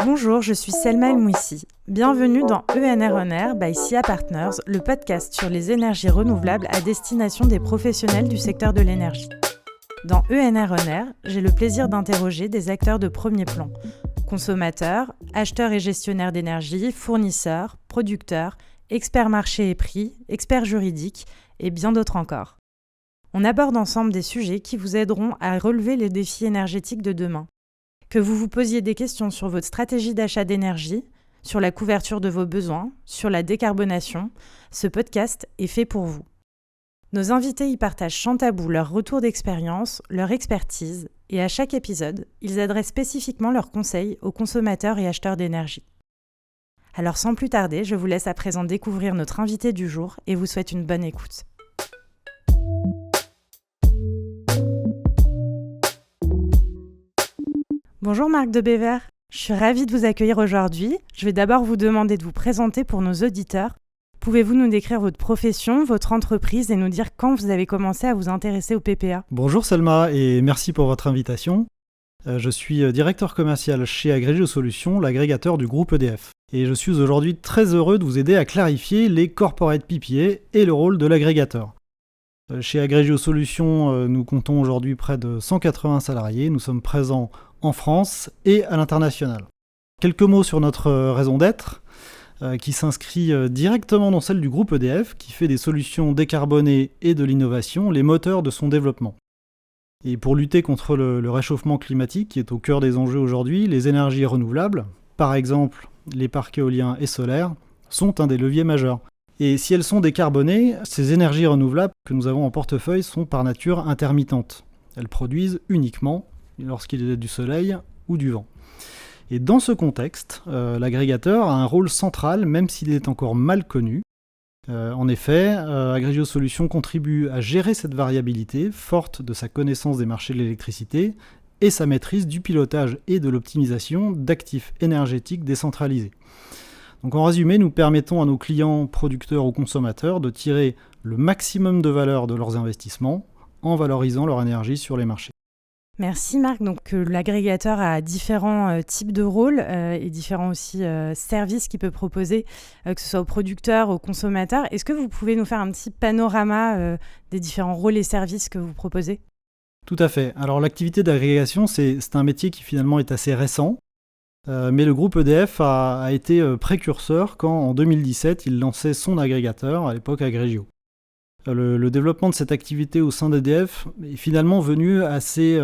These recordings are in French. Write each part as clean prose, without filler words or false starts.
Bonjour, je suis Selma El Mouissi. Bienvenue dans ENR On Air by SIA Partners, le podcast sur les énergies renouvelables à destination des professionnels du secteur de l'énergie. Dans ENR On Air, j'ai le plaisir d'interroger des acteurs de premier plan. Consommateurs, acheteurs et gestionnaires d'énergie, fournisseurs, producteurs, experts marché et prix, experts juridiques et bien d'autres encore. On aborde ensemble des sujets qui vous aideront à relever les défis énergétiques de demain. Que vous vous posiez des questions sur votre stratégie d'achat d'énergie, sur la couverture de vos besoins, sur la décarbonation, ce podcast est fait pour vous. Nos invités y partagent sans tabou leur retour d'expérience, leur expertise, et à chaque épisode, ils adressent spécifiquement leurs conseils aux consommateurs et acheteurs d'énergie. Alors sans plus tarder, je vous laisse à présent découvrir notre invité du jour et vous souhaite une bonne écoute. Bonjour Marc de Bever, je suis ravie de vous accueillir aujourd'hui. Je vais d'abord vous demander de vous présenter pour nos auditeurs. Pouvez-vous nous décrire votre profession, votre entreprise et nous dire quand vous avez commencé à vous intéresser au PPA ? Bonjour Selma et merci pour votre invitation. Je suis directeur commercial chez Agrégio Solutions, l'agrégateur du groupe EDF. Et je suis aujourd'hui très heureux de vous aider à clarifier les corporate PPA et le rôle de l'agrégateur. Chez Agrégio Solutions, nous comptons aujourd'hui près de 180 salariés. Nous sommes présents en France et à l'international. Quelques mots sur notre raison d'être, qui s'inscrit directement dans celle du groupe EDF, qui fait des solutions décarbonées et de l'innovation les moteurs de son développement. Et pour lutter contre le réchauffement climatique, qui est au cœur des enjeux aujourd'hui, les énergies renouvelables, par exemple les parcs éoliens et solaires, sont un des leviers majeurs. Et si elles sont décarbonées, ces énergies renouvelables que nous avons en portefeuille sont par nature intermittentes. Elles produisent uniquement lorsqu'il y a du soleil ou du vent. Et dans ce contexte, l'agrégateur a un rôle central, même s'il est encore mal connu. En effet, Agrégio Solutions contribue à gérer cette variabilité, forte de sa connaissance des marchés de l'électricité et sa maîtrise du pilotage et de l'optimisation d'actifs énergétiques décentralisés. Donc en résumé, nous permettons à nos clients, producteurs ou consommateurs de tirer le maximum de valeur de leurs investissements en valorisant leur énergie sur les marchés. Merci Marc. Donc l'agrégateur a différents types de rôles et différents aussi services qu'il peut proposer, que ce soit aux producteurs, aux consommateurs. Est-ce que vous pouvez nous faire un petit panorama des différents rôles et services que vous proposez ? Tout à fait. Alors l'activité d'agrégation, c'est un métier qui finalement est assez récent, mais le groupe EDF a été précurseur quand en 2017 il lançait son agrégateur, à l'époque Agrégio. Le développement de cette activité au sein d'EDF est finalement venu assez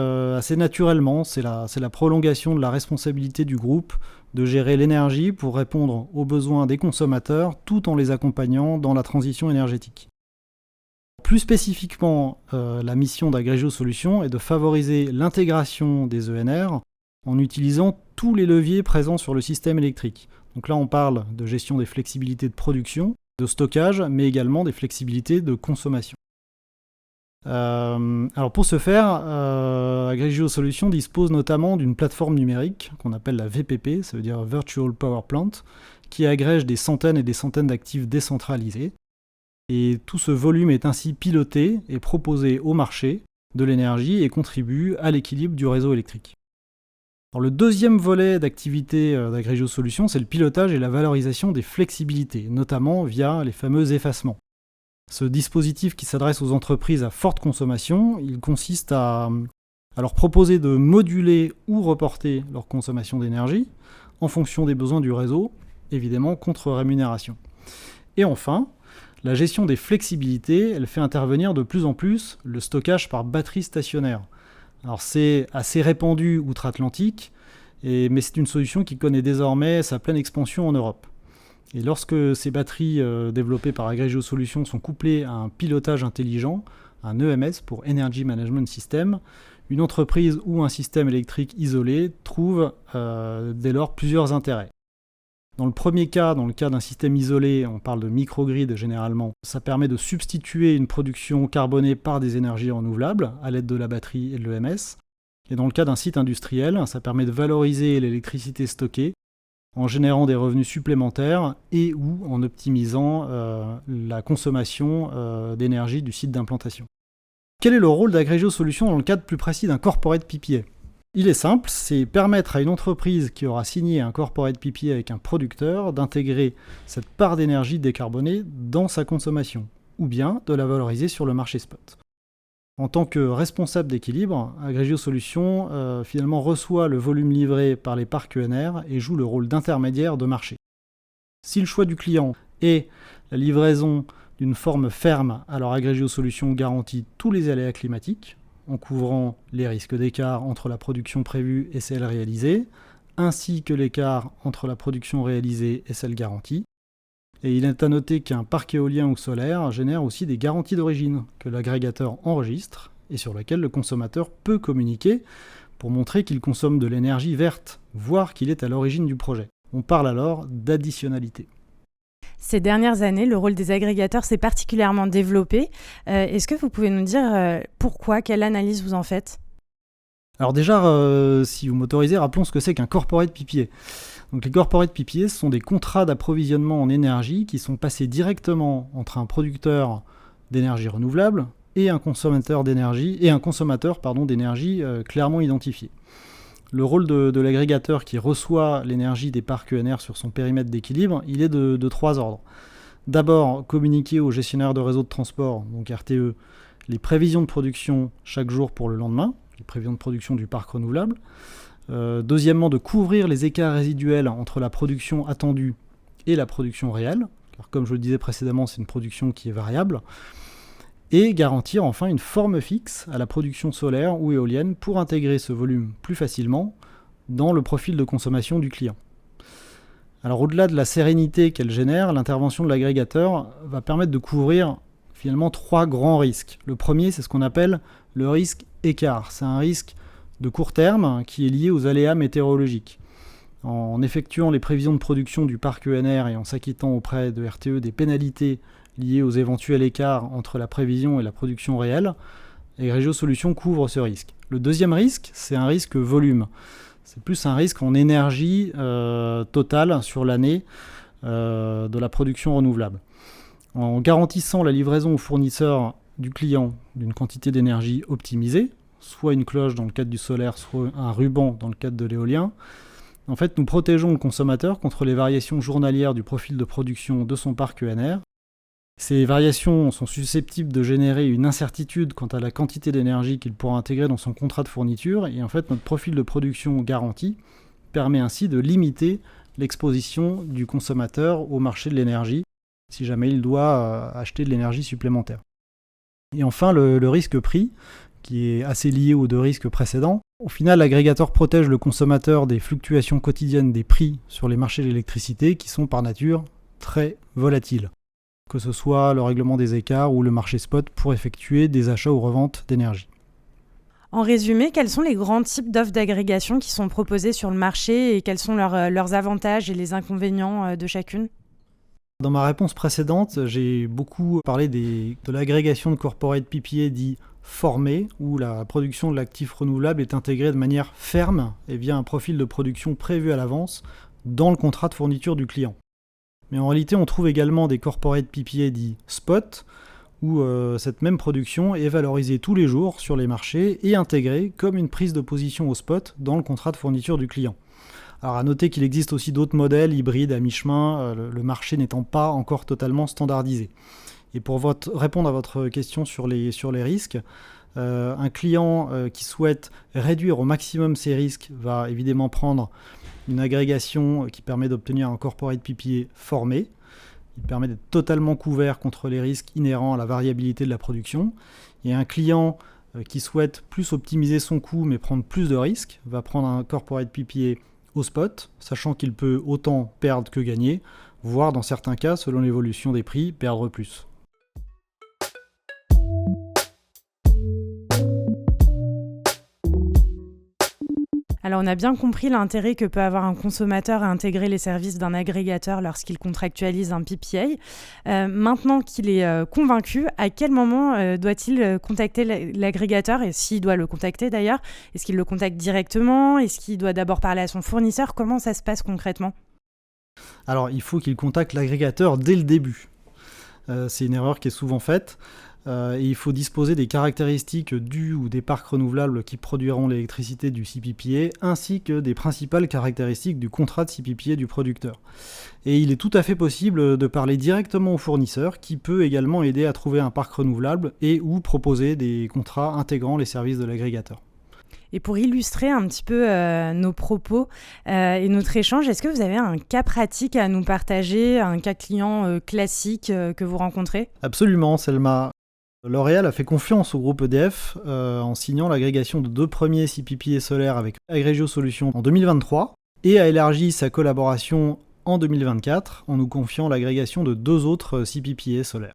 naturellement. C'est la prolongation de la responsabilité du groupe de gérer l'énergie pour répondre aux besoins des consommateurs tout en les accompagnant dans la transition énergétique. Plus spécifiquement, la mission d'Agrégio Solutions est de favoriser l'intégration des ENR en utilisant tous les leviers présents sur le système électrique. Donc là, on parle de gestion des flexibilités de production, de stockage, mais également des flexibilités de consommation. Alors pour ce faire, Agrégio Solutions dispose notamment d'une plateforme numérique qu'on appelle la VPP, ça veut dire Virtual Power Plant, qui agrège des centaines et des centaines d'actifs décentralisés. Et tout ce volume est ainsi piloté et proposé au marché de l'énergie et contribue à l'équilibre du réseau électrique. Alors, le deuxième volet d'activité d'Agrégio Solutions, c'est le pilotage et la valorisation des flexibilités, notamment via les fameux effacements. Ce dispositif qui s'adresse aux entreprises à forte consommation, il consiste à leur proposer de moduler ou reporter leur consommation d'énergie en fonction des besoins du réseau, évidemment contre rémunération. Et enfin, la gestion des flexibilités, elle fait intervenir de plus en plus le stockage par batterie stationnaire. Alors c'est assez répandu outre-Atlantique, mais c'est une solution qui connaît désormais sa pleine expansion en Europe. Et lorsque ces batteries développées par Agrégio Solutions sont couplées à un pilotage intelligent, un EMS pour Energy Management System, une entreprise ou un système électrique isolé trouve dès lors plusieurs intérêts. Dans le premier cas, dans le cas d'un système isolé, on parle de microgrid généralement, ça permet de substituer une production carbonée par des énergies renouvelables à l'aide de la batterie et de l'EMS. Et dans le cas d'un site industriel, ça permet de valoriser l'électricité stockée en générant des revenus supplémentaires et ou en optimisant la consommation d'énergie du site d'implantation. Quel est le rôle d'Agrégio Solutions dans le cadre plus précis d'un corporate PPA ? Il est simple, c'est permettre à une entreprise qui aura signé un corporate PPA avec un producteur d'intégrer cette part d'énergie décarbonée dans sa consommation, ou bien de la valoriser sur le marché spot. En tant que responsable d'équilibre, Agrégio Solutions finalement reçoit le volume livré par les parcs ENR et joue le rôle d'intermédiaire de marché. Si le choix du client est la livraison d'une forme ferme, alors Agrégio Solutions garantit tous les aléas climatiques, en couvrant les risques d'écart entre la production prévue et celle réalisée, ainsi que l'écart entre la production réalisée et celle garantie. Et il est à noter qu'un parc éolien ou solaire génère aussi des garanties d'origine que l'agrégateur enregistre et sur lesquelles le consommateur peut communiquer pour montrer qu'il consomme de l'énergie verte, voire qu'il est à l'origine du projet. On parle alors d'additionnalité. Ces dernières années, le rôle des agrégateurs s'est particulièrement développé. Est-ce que vous pouvez nous dire pourquoi, quelle analyse vous en faites ? Alors déjà, si vous m'autorisez, rappelons ce que c'est qu'un corporate PPA. Donc les corporate PPA, ce sont des contrats d'approvisionnement en énergie qui sont passés directement entre un producteur d'énergie renouvelable et un consommateur d'énergie clairement identifié. Le rôle de l'agrégateur qui reçoit l'énergie des parcs ENR sur son périmètre d'équilibre, il est de trois ordres. D'abord, communiquer au gestionnaire de réseau de transport, donc RTE, les prévisions de production chaque jour pour le lendemain, les prévisions de production du parc renouvelable. Deuxièmement, de couvrir les écarts résiduels entre la production attendue et la production réelle, car comme je le disais précédemment, c'est une production qui est variable. Et garantir enfin une forme fixe à la production solaire ou éolienne pour intégrer ce volume plus facilement dans le profil de consommation du client. Alors au-delà de la sérénité qu'elle génère, l'intervention de l'agrégateur va permettre de couvrir finalement trois grands risques. Le premier, c'est ce qu'on appelle le risque écart. C'est un risque de court terme qui est lié aux aléas météorologiques. En effectuant les prévisions de production du parc ENR et en s'acquittant auprès de RTE des pénalités liées aux éventuels écarts entre la prévision et la production réelle, Agrégio Solutions couvre ce risque. Le deuxième risque, c'est un risque volume. C'est plus un risque en énergie totale sur l'année de la production renouvelable. En garantissant la livraison au fournisseur du client d'une quantité d'énergie optimisée, soit une cloche dans le cadre du solaire, soit un ruban dans le cadre de l'éolien, en fait, nous protégeons le consommateur contre les variations journalières du profil de production de son parc ENR. Ces variations sont susceptibles de générer une incertitude quant à la quantité d'énergie qu'il pourra intégrer dans son contrat de fourniture, et en fait, notre profil de production garanti permet ainsi de limiter l'exposition du consommateur au marché de l'énergie, si jamais il doit acheter de l'énergie supplémentaire. Et enfin, le risque prix, qui est assez lié aux deux risques précédents. Au final, l'agrégateur protège le consommateur des fluctuations quotidiennes des prix sur les marchés de l'électricité qui sont par nature très volatiles, que ce soit le règlement des écarts ou le marché spot pour effectuer des achats ou reventes d'énergie. En résumé, quels sont les grands types d'offres d'agrégation qui sont proposées sur le marché et quels sont leurs avantages et les inconvénients de chacune ? Dans ma réponse précédente, j'ai beaucoup parlé de l'agrégation de corporate PPA dit formé, où la production de l'actif renouvelable est intégrée de manière ferme et via un profil de production prévu à l'avance dans le contrat de fourniture du client. Mais en réalité, on trouve également des corporate PPA dits spot, où cette même production est valorisée tous les jours sur les marchés et intégrée comme une prise de position au spot dans le contrat de fourniture du client. Alors à noter qu'il existe aussi d'autres modèles hybrides à mi-chemin, le marché n'étant pas encore totalement standardisé. Et pour répondre à votre question sur les risques, un client qui souhaite réduire au maximum ses risques va évidemment prendre une agrégation qui permet d'obtenir un corporate PPA formé. Il permet d'être totalement couvert contre les risques inhérents à la variabilité de la production. Et un client qui souhaite plus optimiser son coût mais prendre plus de risques va prendre un corporate PPA au spot, sachant qu'il peut autant perdre que gagner, voire dans certains cas, selon l'évolution des prix, perdre plus. Alors on a bien compris l'intérêt que peut avoir un consommateur à intégrer les services d'un agrégateur lorsqu'il contractualise un PPA. Maintenant qu'il est convaincu, à quel moment doit-il contacter l'agrégateur et s'il doit le contacter d'ailleurs? Est-ce qu'il le contacte directement? Est-ce qu'il doit d'abord parler à son fournisseur? Comment ça se passe concrètement? Alors il faut qu'il contacte l'agrégateur dès le début. C'est une erreur qui est souvent faite. Et il faut disposer des caractéristiques du ou des parcs renouvelables qui produiront l'électricité du CPPA, ainsi que des principales caractéristiques du contrat de CPPA du producteur. Et il est tout à fait possible de parler directement au fournisseur, qui peut également aider à trouver un parc renouvelable et ou proposer des contrats intégrant les services de l'agrégateur. Et pour illustrer un petit peu nos propos et notre échange, est-ce que vous avez un cas pratique à nous partager, un cas client classique que vous rencontrez ? Absolument, Selma. L'Oréal a fait confiance au groupe EDF en signant l'agrégation de 2 premiers CPPA solaires avec Agrégio Solutions en 2023 et a élargi sa collaboration en 2024 en nous confiant l'agrégation de 2 autres CPPA solaires.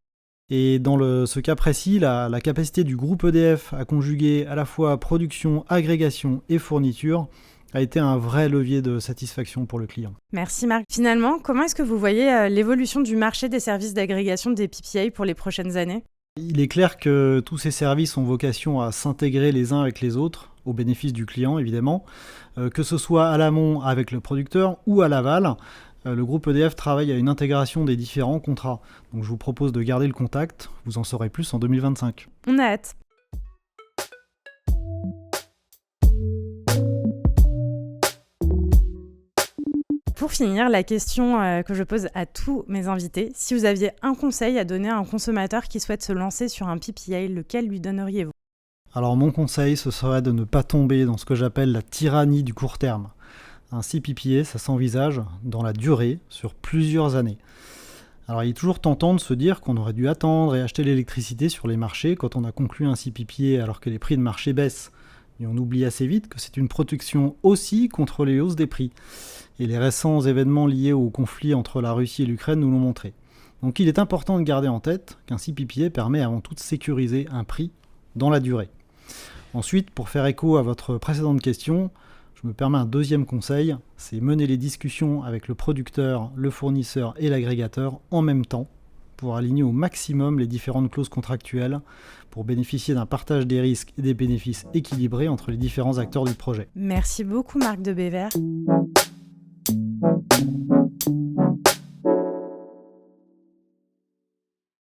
Et dans ce cas précis, la capacité du groupe EDF à conjuguer à la fois production, agrégation et fourniture a été un vrai levier de satisfaction pour le client. Merci Marc. Finalement, comment est-ce que vous voyez l'évolution du marché des services d'agrégation des PPA pour les prochaines années ? Il est clair que tous ces services ont vocation à s'intégrer les uns avec les autres, au bénéfice du client évidemment, que ce soit à l'amont avec le producteur ou à l'aval. Le groupe EDF travaille à une intégration des différents contrats. Donc je vous propose de garder le contact, vous en saurez plus en 2025. On a hâte. Pour finir, la question que je pose à tous mes invités, si vous aviez un conseil à donner à un consommateur qui souhaite se lancer sur un PPA, lequel lui donneriez-vous ? Alors mon conseil, ce serait de ne pas tomber dans ce que j'appelle la tyrannie du court terme. Un CPPA, ça s'envisage dans la durée, sur plusieurs années. Alors il est toujours tentant de se dire qu'on aurait dû attendre et acheter l'électricité sur les marchés quand on a conclu un CPPA alors que les prix de marché baissent. Et on oublie assez vite que c'est une protection aussi contre les hausses des prix. Et les récents événements liés au conflit entre la Russie et l'Ukraine nous l'ont montré. Donc il est important de garder en tête qu'un CPPA permet avant tout de sécuriser un prix dans la durée. Ensuite, pour faire écho à votre précédente question, je me permets un deuxième conseil, c'est mener les discussions avec le producteur, le fournisseur et l'agrégateur en même temps pour aligner au maximum les différentes clauses contractuelles pour bénéficier d'un partage des risques et des bénéfices équilibrés entre les différents acteurs du projet. Merci beaucoup Marc de Bévert.